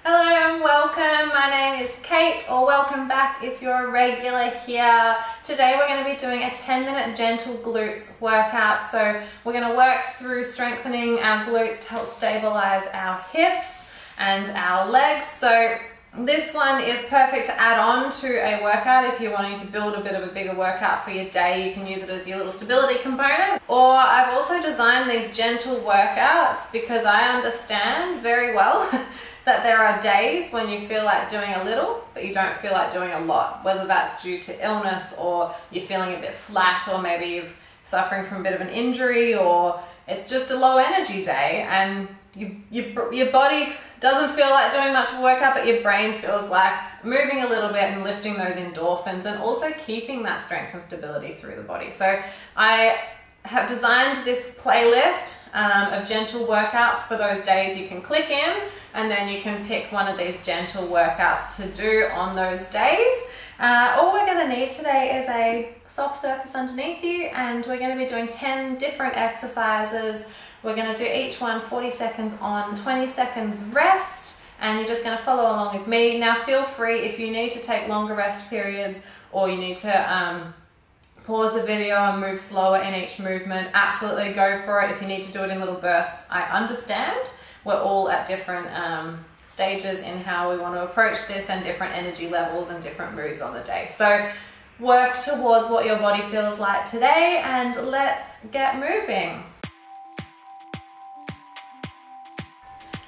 Hello and welcome. My name is Kate, or welcome back if you're a regular here. Today we're going to be doing a 10-minute gentle glutes workout. So we're going to work through strengthening our glutes to help stabilize our hips and our legs. So this one is perfect to add on to a workout if you're wanting to build a bit of a bigger workout for your day. You can use it as your little stability component. Or I've also designed these gentle workouts because I understand very well that there are days when you feel like doing a little, but you don't feel like doing a lot, whether that's due to illness or you're feeling a bit flat, or maybe you're suffering from a bit of an injury, or it's just a low energy day and your body doesn't feel like doing much of a workout, but your brain feels like moving a little bit and lifting those endorphins and also keeping that strength and stability through the body. So I have designed this playlist of gentle workouts for those days. You can click in and then you can pick one of these gentle workouts to do on those days. All we're going to need today is a soft surface underneath you, and we're going to be doing 10 different exercises. We're going to do each one 40 seconds on, 20 seconds rest, and you're just going to follow along with me. Now feel free, if you need to take longer rest periods or you need to pause the video and move slower in each movement, absolutely go for it. If you need to do it in little bursts, I understand. We're all at different stages in how we want to approach this, and different energy levels and different moods on the day. So work towards what your body feels like today, and let's get moving.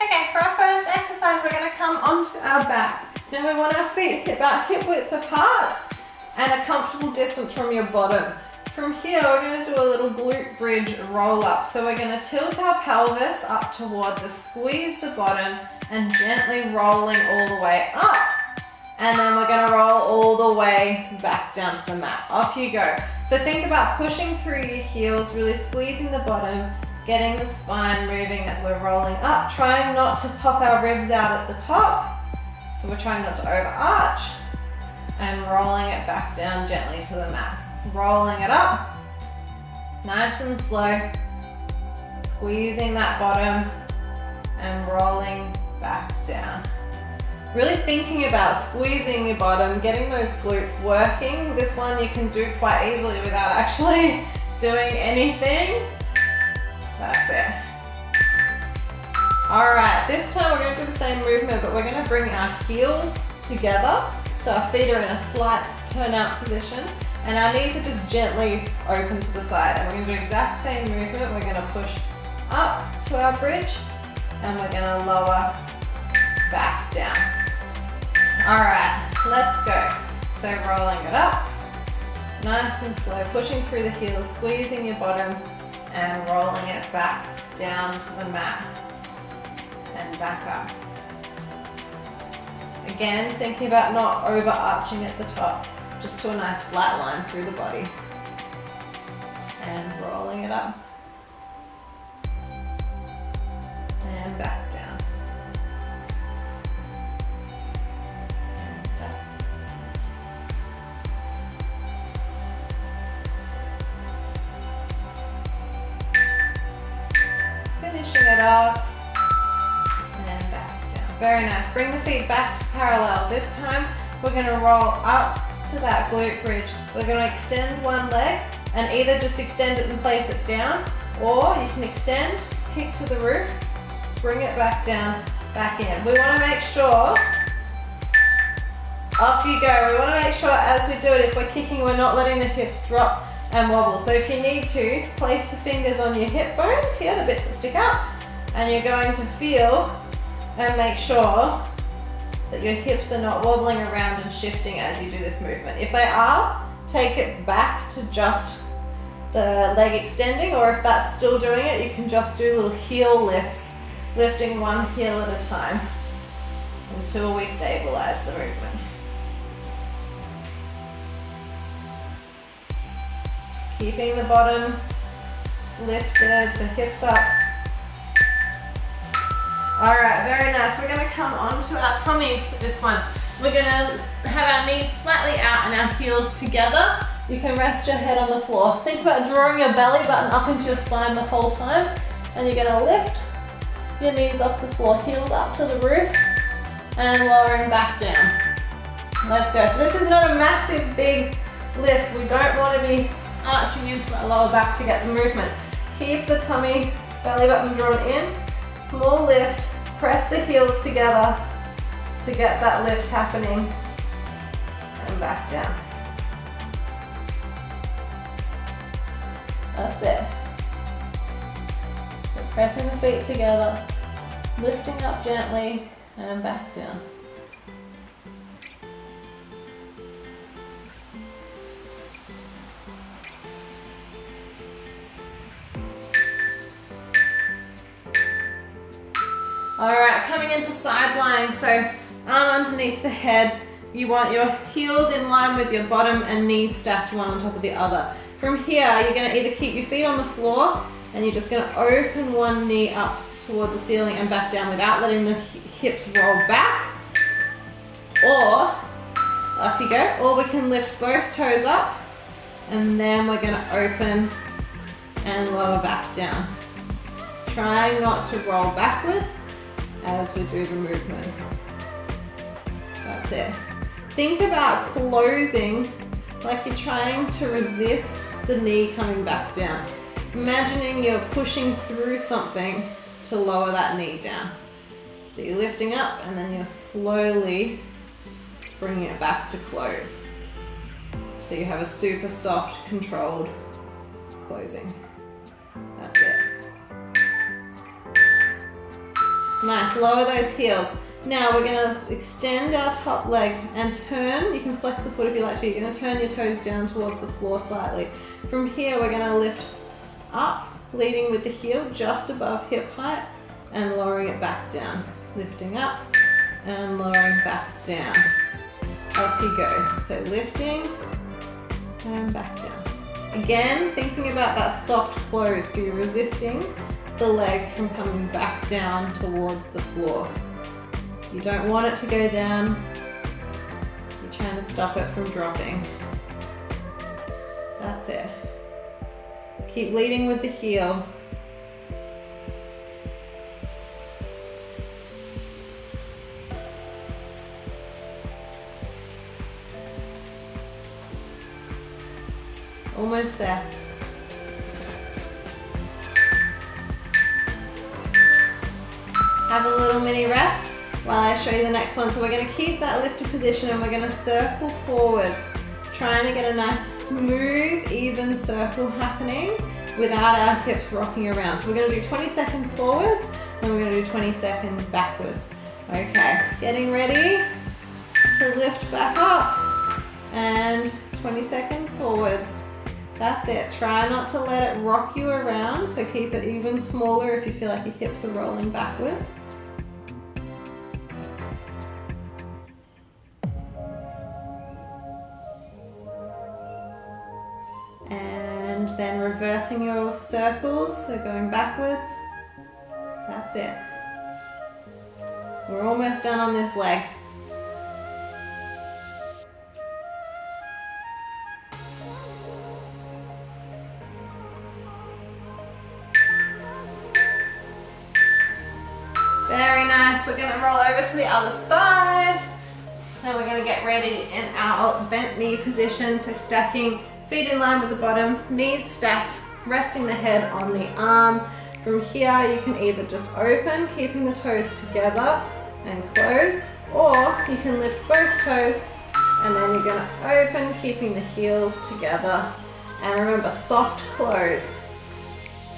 Okay, for our first exercise, we're going to come onto our back. Now we want our feet about hip width apart and a comfortable distance from your bottom. From here, we're going to do a little glute bridge roll up. So we're going to tilt our pelvis up towards us, squeeze the bottom, and gently rolling all the way up. And then we're going to roll all the way back down to the mat. Off you go. So think about pushing through your heels, really squeezing the bottom, getting the spine moving as we're rolling up, trying not to pop our ribs out at the top. So we're trying not to overarch, and rolling it back down gently to the mat. Rolling it up, nice and slow, squeezing that bottom and rolling back down. Really thinking about squeezing your bottom, getting those glutes working. This one you can do quite easily without actually doing anything. That's it. All right, this time we're going to do the same movement, but we're going to bring our heels together. So our feet are in a slight turn out position, and our knees are just gently open to the side. And we're going to do the exact same movement. We're going to push up to our bridge, and we're going to lower back down. All right, let's go. So rolling it up, nice and slow, pushing through the heels, squeezing your bottom, and rolling it back down to the mat and back up. Again, thinking about not overarching at the top, just to a nice flat line through the body. And rolling it up. And back down. And up. Finishing it off. And back down. Very nice. Bring the feet back to parallel. This time we're going to roll up to that glute bridge. We're going to extend one leg and either just extend it and place it down, or you can extend, kick to the roof, bring it back down, back in. We want to make sure, off you go, we want to make sure as we do it, if we're kicking, we're not letting the hips drop and wobble. So if you need to, place your fingers on your hip bones here, the bits that stick out, and you're going to feel and make sure that your hips are not wobbling around and shifting as you do this movement. If they are, take it back to just the leg extending, or if that's still doing it, you can just do little heel lifts, lifting one heel at a time until we stabilize the movement. Keeping the bottom lifted, so hips up. All right, very nice. We're gonna come onto our tummies for this one. We're gonna have our knees slightly out and our heels together. You can rest your head on the floor. Think about drawing your belly button up into your spine the whole time, and you're gonna lift your knees off the floor, heels up to the roof, and lowering back down. Let's go. So this is not a massive big lift. We don't want to be arching into our lower back to get the movement. Keep the tummy, belly button drawn in, small lift, press the heels together to get that lift happening, and back down. That's it. So pressing the feet together, lifting up gently, and back down. Alright, coming into side lying, so arm underneath the head. You want your heels in line with your bottom and knees stacked one on top of the other. From here, you're going to either keep your feet on the floor and you're just going to open one knee up towards the ceiling and back down without letting the hips roll back. Or, off you go, or we can lift both toes up and then we're going to open and lower back down. Trying not to roll backwards as we do the movement. That's it. Think about closing like you're trying to resist the knee coming back down. Imagining you're pushing through something to lower that knee down. So you're lifting up and then you're slowly bringing it back to close. So you have a super soft, controlled closing. That's it. Nice, lower those heels. Now we're going to extend our top leg and turn. You can flex the foot if you like to. You're going to turn your toes down towards the floor slightly. From here we're going to lift up, leading with the heel just above hip height and lowering it back down. Lifting up and lowering back down. Off you go. So lifting and back down. Again, thinking about that soft close, so you're resisting the leg from coming back down towards the floor. You don't want it to go down. You're trying to stop it from dropping. That's it. Keep leading with the heel. Almost there. Have a little mini rest while I show you the next one. So we're going to keep that lifted position and we're going to circle forwards, trying to get a nice smooth, even circle happening without our hips rocking around. So we're going to do 20 seconds forwards and we're going to do 20 seconds backwards. Okay, getting ready to lift back up and 20 seconds forwards. That's it. Try not to let it rock you around, so keep it even smaller if you feel like your hips are rolling backwards. And then reversing your circles, so going backwards. That's it. We're almost done on this leg. Very nice. We're going to roll over to the other side. And we're going to get ready in our bent knee position. So stacking feet in line with the bottom, knees stacked, resting the head on the arm. From here, you can either just open, keeping the toes together and close, or you can lift both toes and then you're going to open, keeping the heels together. And remember, soft close.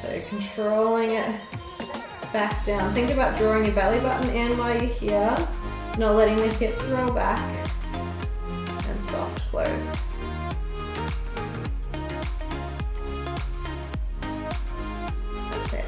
So controlling it back down. Think about drawing your belly button in while you're here, not letting the hips roll back, and soft close. That's it.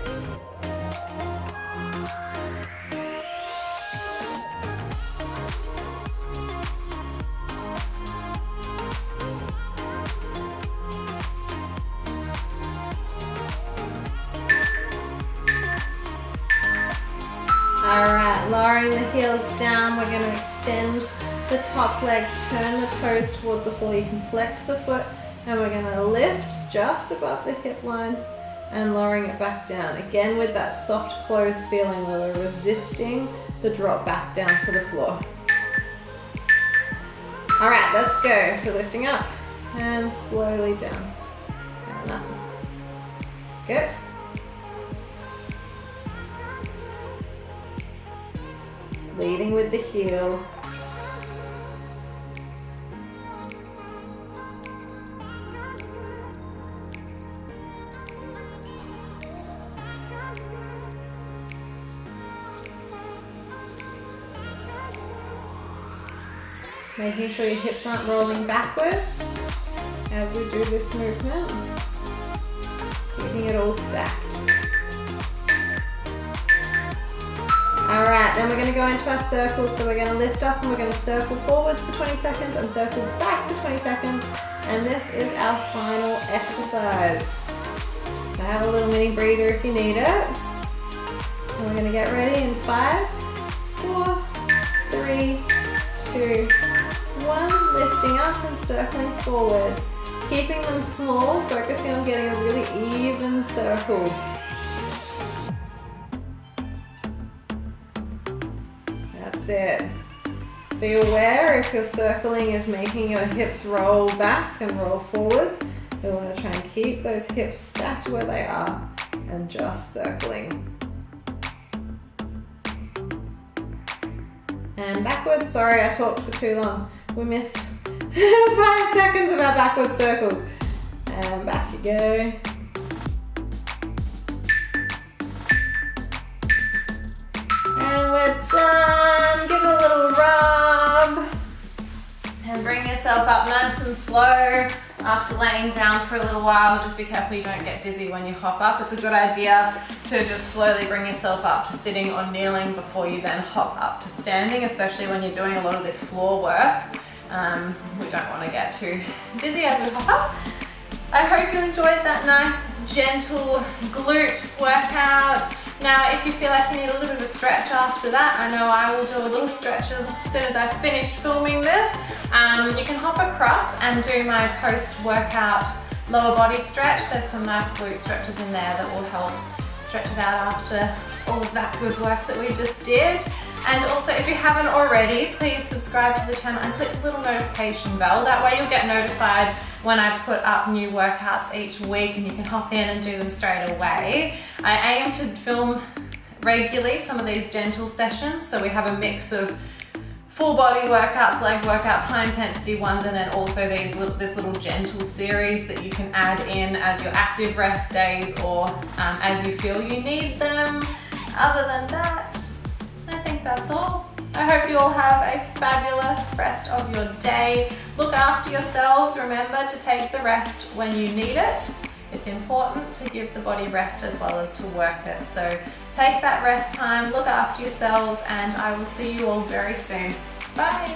Alright, lowering the heels down, we're going to extend the top leg, turn the toes towards the floor. You can flex the foot and we're going to lift just above the hip line and lowering it back down. Again with that soft close feeling where we're resisting the drop back down to the floor. All right, let's go. So lifting up and slowly down and up. Good. Leading with the heel. Making sure your hips aren't rolling backwards as we do this movement. Keeping it all stacked. All right, then we're going to go into our circles. So we're going to lift up and we're going to circle forwards for 20 seconds and circle back for 20 seconds. And this is our final exercise. So have a little mini breather if you need it. And we're going to get ready in 5, 4, 3, 2, 1. Lifting up and circling forwards. Keeping them small, focusing on getting a really even circle. That's it. Be aware if your circling is making your hips roll back and roll forwards. We want to try and keep those hips stacked where they are and just circling. And backwards, sorry I talked for too long. We missed 5 seconds of our backward circles. And back you go. And we're done. Give it a little rub. And bring yourself up nice and slow. After laying down for a little while, just be careful you don't get dizzy when you hop up. It's a good idea to just slowly bring yourself up to sitting or kneeling before you then hop up to standing, especially when you're doing a lot of this floor work. We don't want to get too dizzy as we hop up. I hope you enjoyed that nice, gentle glute workout. Now, if you feel like you need a little bit of a stretch after that, I know I will do a little stretch as soon as I finish filming this. You can hop across and do my post-workout lower body stretch. There's some nice glute stretches in there that will help stretch it out after all of that good work that we just did. And also, if you haven't already, please subscribe to the channel and click the little notification bell. That way you'll get notified when I put up new workouts each week and you can hop in and do them straight away. I aim to film regularly some of these gentle sessions, so we have a mix of full body workouts, leg workouts, high intensity ones, and then also this little gentle series that you can add in as your active rest days or as you feel you need them. Other than that, I think that's all. I hope you all have a fabulous rest of your day. Look after yourselves. Remember to take the rest when you need it. It's important to give the body rest as well as to work it. So take that rest time, look after yourselves, and I will see you all very soon. Bye.